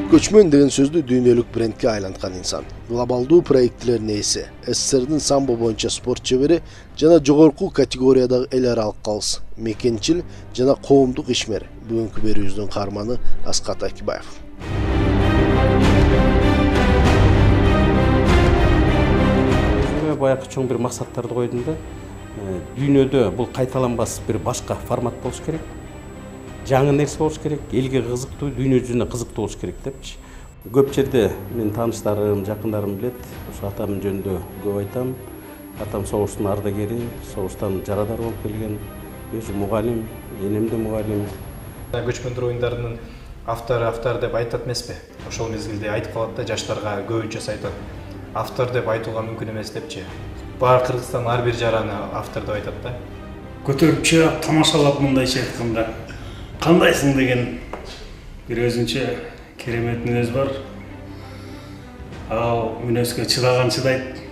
Көчмөн деген сөздү дүйнөлүк брендке айланткан инсан. Глобалдуу проектилердин ээси, СССРдин самбо боюнча спорт чебери жана жогорку категориядагы эл аралык калыс, мекенчил жана коомдук ишмер. Бүгүнкү берүүбүздүн каарманы Аскат Акибаев. Баягы чоң бир максаттарды койдум да. Дүйнөдө бул кайталанбас бир башка формат болуш керек. Жаңы нерсе болуш керек, элге кызыктуу, дүйнө жүзүнө кызыктуу болуш керек депчи. Көп жерде мен тааныштарым, жакындарым билет. Ошо атам жөнүндө көп айтам. Атам согуштун ардагери, согуштан жарадар болуп келген. Өзү мугалим, энем да мугалим. Көчмөндөр оюндарынын автор деп айтат эмеспи? Ошол мезгилде айтып калат да, жаштарга көбүнчөсү айтат. Автор деп айтууга мүмкүн эмес депчи. Бар Кыргызстандын ар бир жараны автор деп айтат да. Көтөрүп чыгып, тамашалап мындайча айтканда кандайсың деген бир өзүнчө керемет мүнөз бар. Ал мүнөзгө чыдаган чыдайт.